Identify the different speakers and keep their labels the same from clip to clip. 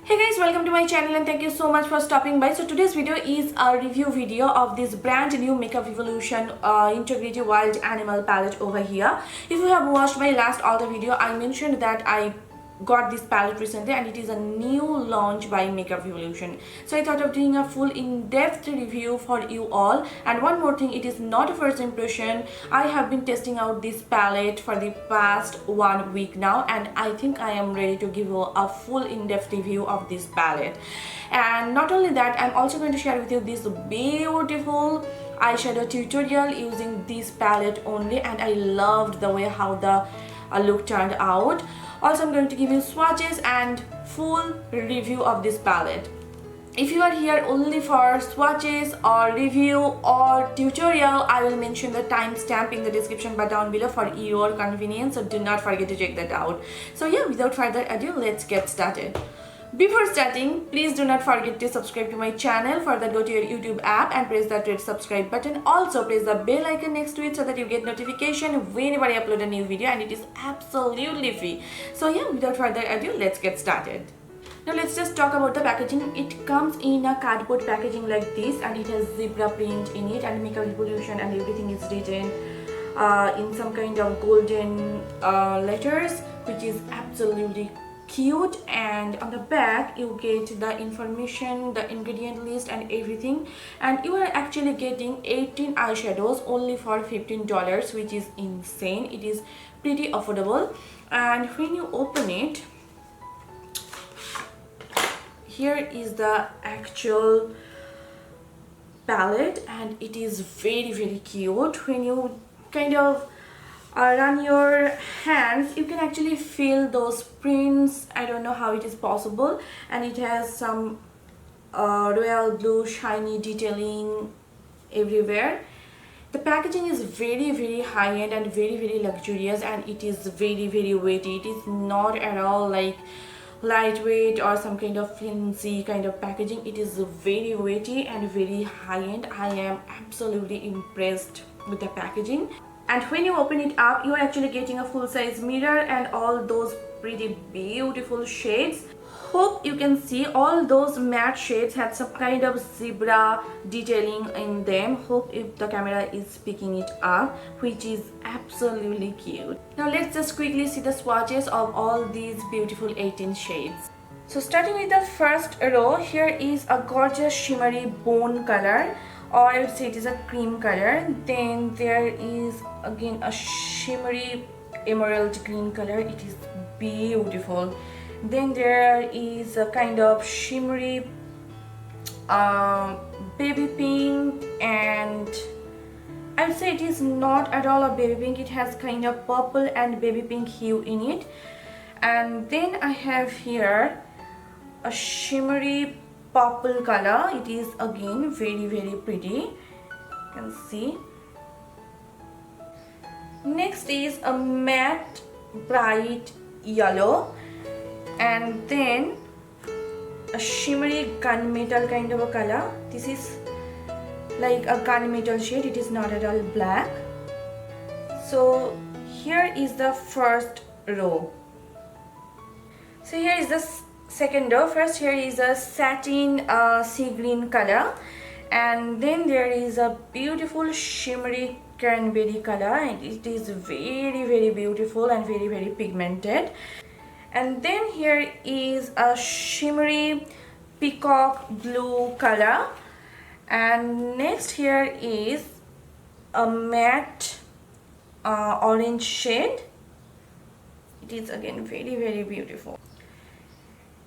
Speaker 1: Hey guys, welcome to my channel and thank you so much for stopping by. So today's video is a review video of this brand new Makeup Revolution Integrity Wild Animal palette over here. If you have watched my last Ulta video, I mentioned that I got this palette recently and it is a new launch by Makeup Revolution. So I thought of doing a full in-depth review for you all. And one more thing, it is not a first impression. I have been testing out this palette for the past 1 week now and I think I am ready to give you a full in-depth review of this palette. And not only that, I'm also going to share with you this beautiful eyeshadow tutorial using this palette only, and I loved the way how the look turned out. Also, I'm going to give you swatches and full review of this palette. If you are here only for swatches or review or tutorial, I will mention the timestamp in the description bar down below for your convenience, so do not forget to check that out. So yeah, without further ado, let's get started. Before starting, please do not forget to subscribe to my channel. For that, go to your YouTube app and press that red subscribe button. Also press the bell icon next to it so that you get notification whenever I upload a new video, and it is absolutely free. So yeah, without further ado, let's get started. Now let's just talk about the packaging. It comes in a cardboard packaging like this, and it has zebra print in it, and Makeup Revolution and everything is written in some kind of golden letters, which is absolutely cute. And on the back you get the information, the ingredient list and everything, and you are actually getting 18 eyeshadows only for $15, which is insane. It is pretty affordable. And when you open it, here is the actual palette, and it is very cute. When you kind of run your hands, you can actually feel those prints. I don't know how it is possible. And it has some royal blue shiny detailing everywhere. The packaging is very high-end and very luxurious, and it is very weighty. It is not at all like lightweight or some kind of flimsy kind of packaging. It is very weighty and very high-end. I am absolutely impressed with the packaging. And when you open it up, you are actually getting a full-size mirror and all those pretty beautiful shades. Hope you can see all those matte shades had some kind of zebra detailing in them. Hope if the camera is picking it up, which is absolutely cute. Now let's just quickly see the swatches of all these beautiful 18 shades. So starting with the first row, here is a gorgeous shimmery bone color, or I would say it is a cream color. Then there is again a shimmery emerald green color. It is beautiful. Then there is a kind of shimmery baby pink, and I would say it is not at all a baby pink. It has kind of purple and baby pink hue in it. And then I have here a shimmery purple color. It is again very pretty, you can see. Next is a matte bright yellow, and then a shimmery gunmetal kind of a color. This is like a gunmetal shade. It is not at all black. So here is the first row. So here is the second row. First, here is a satin sea green color, and then there is a beautiful shimmery cranberry color, and it is very beautiful and very pigmented. And then here is a shimmery peacock blue color, and next here is a matte orange shade. It is again very beautiful.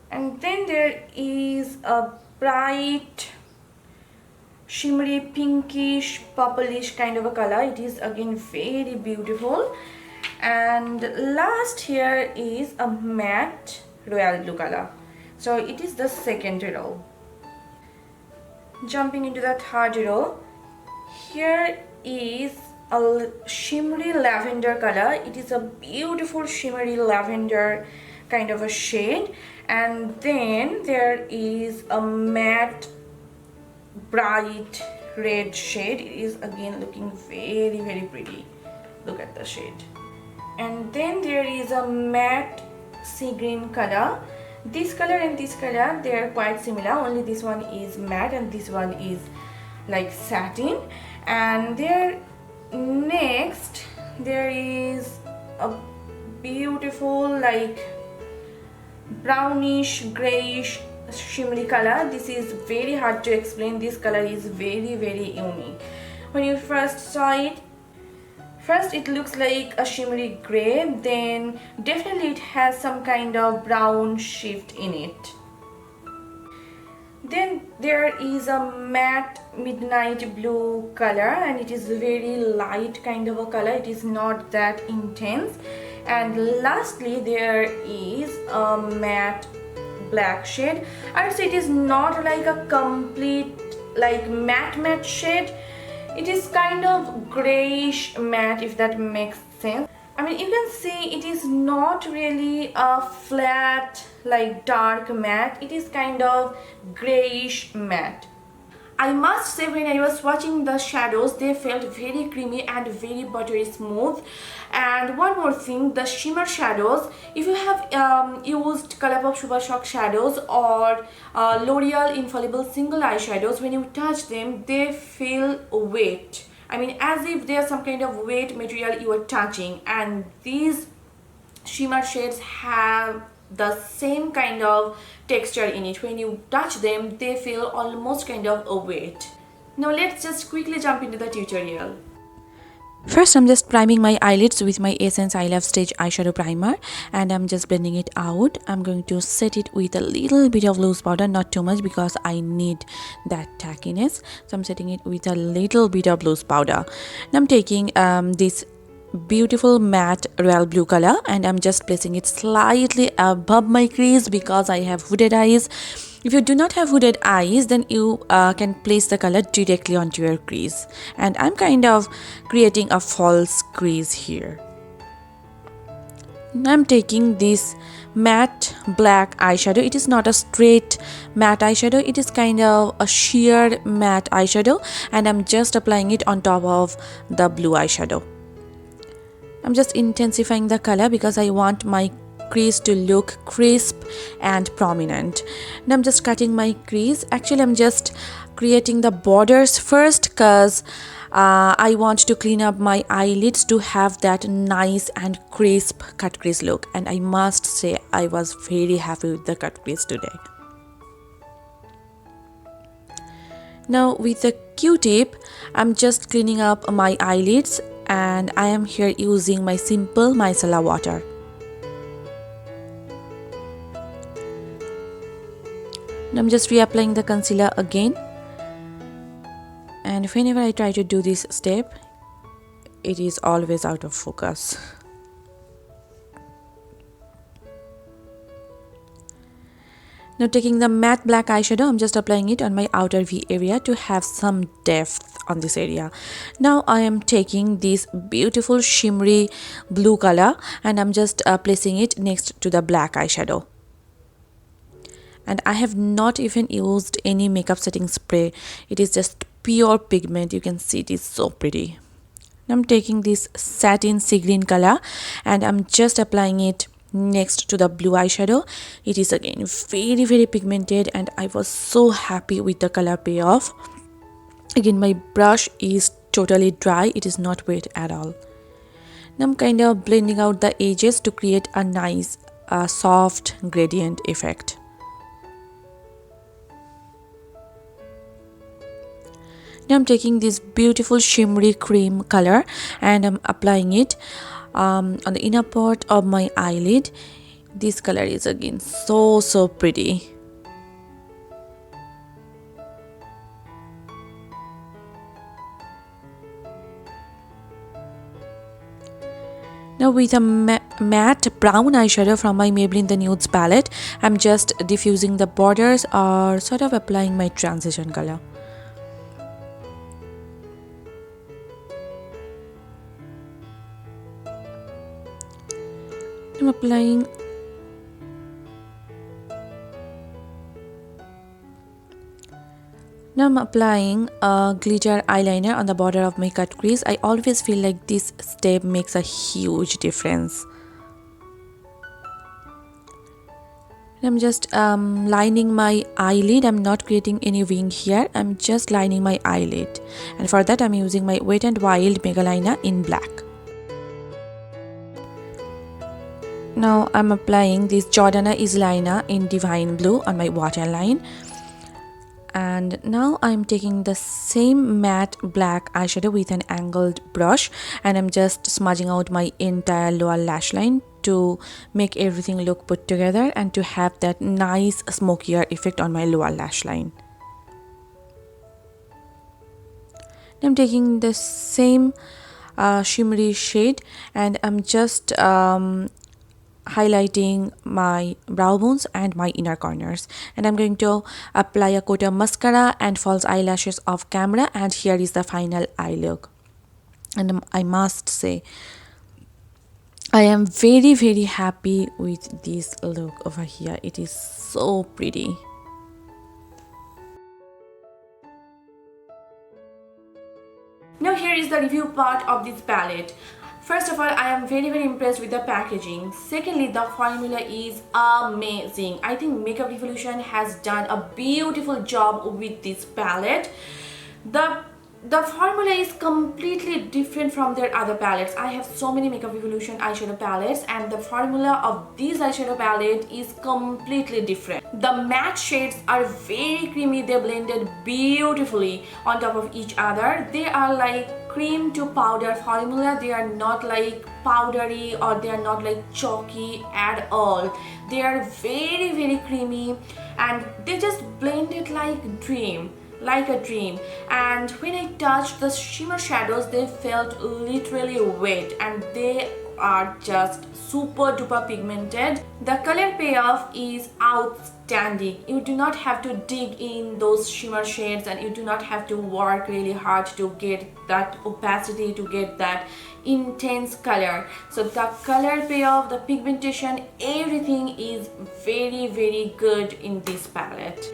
Speaker 1: And then there is a bright shimmery pinkish purplish kind of a color. It is again very beautiful. And last here is a matte royal blue color. So it is the second row. Jumping into the third row, here is a shimmery lavender color. It is a beautiful shimmery lavender kind of a shade. And then there is a matte bright red shade. It is again looking very pretty. Look at the shade. And then there is a matte sea green color. This color and this color, they are quite similar, only this one is matte and this one is like satin. And next there is a beautiful like brownish grayish shimmery color. This is very hard to explain. This color is very unique. When you first saw it, first it looks like a shimmery gray, then definitely it has some kind of brown shift in it. Then there is a matte midnight blue color, and it is very light kind of a color, it is not that intense. And lastly there is a matte black shade. I would say it is not like a complete like matte shade, it is kind of grayish matte, if that makes sense. I mean, you can see it is not really a flat like dark matte, it is kind of grayish matte. I must say, when I was swatching the shadows, they felt very creamy and very buttery smooth. And one more thing, the shimmer shadows, if you have used Colourpop Super Shock shadows or L'Oreal Infallible single eyeshadows, when you touch them, they feel wet. I mean, as if they are some kind of wet material you are touching. And these shimmer shades have the same kind of texture in it. When you touch them, they feel almost kind of wet. Now let's just quickly jump into the tutorial.
Speaker 2: First, I'm just priming my eyelids with my Essence I Love Stage eyeshadow primer, and I'm just blending it out. I'm going to set it with a little bit of loose powder, not too much because I need that tackiness. So I'm setting it with a little bit of loose powder. Now I'm taking this beautiful matte royal blue color, and I'm just placing it slightly above my crease because I have hooded eyes. If you do not have hooded eyes, then you can place the color directly onto your crease, and I'm kind of creating a false crease here. Now I'm taking this matte black eyeshadow. It is not a straight matte eyeshadow, it is kind of a sheer matte eyeshadow, and I'm just applying it on top of the blue eyeshadow. I'm just intensifying the color because I want my crease to look crisp and prominent. Now I'm just cutting my crease. Actually, I'm just creating the borders first because I want to clean up my eyelids to have that nice and crisp cut crease look. And I must say, I was very happy with the cut crease today. Now with the Q-tip, I'm just cleaning up my eyelids, and I am here using my simple micellar water. Now I'm just reapplying the concealer again, and whenever I try to do this step, it is always out of focus. Now taking the matte black eyeshadow, I'm just applying it on my outer V area to have some depth on this area. Now I am taking this beautiful shimmery blue color, and I'm just placing it next to the black eyeshadow. And I have not even used any makeup setting spray. It is just pure pigment. You can see it is so pretty. Now I'm taking this satin sea green color, and I'm just applying it next to the blue eyeshadow. It is again very pigmented, and I was so happy with the color payoff. Again, my brush is totally dry, it is not wet at all. Now I'm kind of blending out the edges to create a nice soft gradient effect. Now I'm taking this beautiful shimmery cream color, and I'm applying it on the inner part of my eyelid. This color is again so pretty. Now with a matte brown eyeshadow from my Maybelline The Nudes palette, I'm just diffusing the borders or sort of applying my transition color. I'm applying Now I'm applying a glitter eyeliner on the border of my cut crease. I always feel like this step makes a huge difference. I'm just lining my eyelid. I'm not creating any wing here. I'm just lining my eyelid. And for that, I'm using my Wet n Wild Mega Liner in black. Now I'm applying this Jordana Easy Liner in Divine Blue on my waterline. And now I'm taking the same matte black eyeshadow with an angled brush, and I'm just smudging out my entire lower lash line to make everything look put together and to have that nice smokier effect on my lower lash line. I'm taking the same shimmery shade and I'm just highlighting my brow bones and my inner corners, and I'm going to apply a coat of mascara and false eyelashes off camera, and here is the final eye look. And I must say I am very happy with this look over here. It is so pretty.
Speaker 1: Now here is the review part of this palette. First of all, I am very impressed with the packaging. Secondly, the formula is amazing. I think Makeup Revolution has done a beautiful job with this palette. The formula is completely different from their other palettes. I have so many Makeup Revolution eyeshadow palettes, and the formula of this eyeshadow palette is completely different. The matte shades are very creamy. They blended beautifully on top of each other. They are like cream to powder formula. They are not like powdery or they are not like chalky at all. They are very creamy, and they just blend it like a dream. And when I touched the shimmer shadows, they felt literally wet, and they are just super duper pigmented. The color payoff is outstanding. You do not have to dig in those shimmer shades, and you do not have to work really hard to get that opacity, to get that intense color. So the color payoff, the pigmentation, everything is very good in this palette.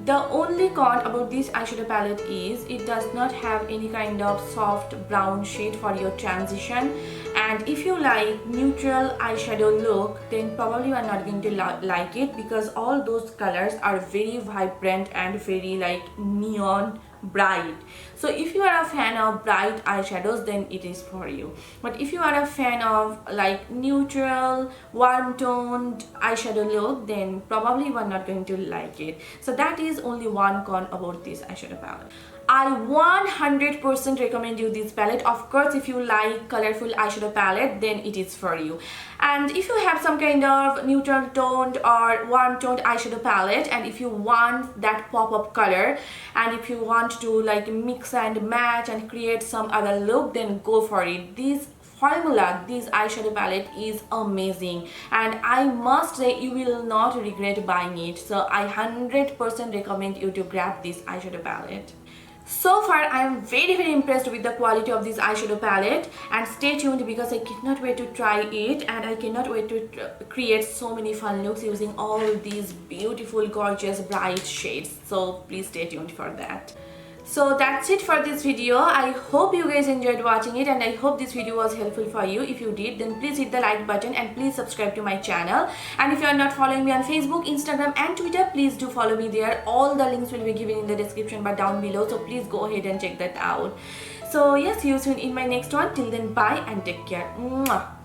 Speaker 1: The only con about this eyeshadow palette is it does not have any kind of soft brown shade for your transition, and if you like neutral eyeshadow look, then probably you are not going to like it, because all those colors are very vibrant and very like neon bright. So if you are a fan of bright eyeshadows, then it is for you. But if you are a fan of like neutral warm toned eyeshadow look, then probably you are not going to like it. So that is only one con about this eyeshadow palette. I 100% recommend you this palette. Of course, if you like colorful eyeshadow palette, then it is for you. And if you have some kind of neutral toned or warm toned eyeshadow palette, and if you want that pop-up color, and if you want to like mix and match and create some other look, then go for it. This eyeshadow palette is amazing, and I must say you will not regret buying it. So I 100% recommend you to grab this eyeshadow palette. So far, I am very impressed with the quality of this eyeshadow palette, and stay tuned because I cannot wait to try it, and I cannot wait to create so many fun looks using all these beautiful, gorgeous, bright shades. So please stay tuned for that. So that's it for this video. I hope you guys enjoyed watching it, and I hope this video was helpful for you. If you did, then please hit the like button and please subscribe to my channel. And if you are not following me on Facebook, Instagram and Twitter, please do follow me there. All the links will be given in the description bar down below, so please go ahead and check that out. So yes, see you soon in my next one. Till then, bye and take care. Mwah.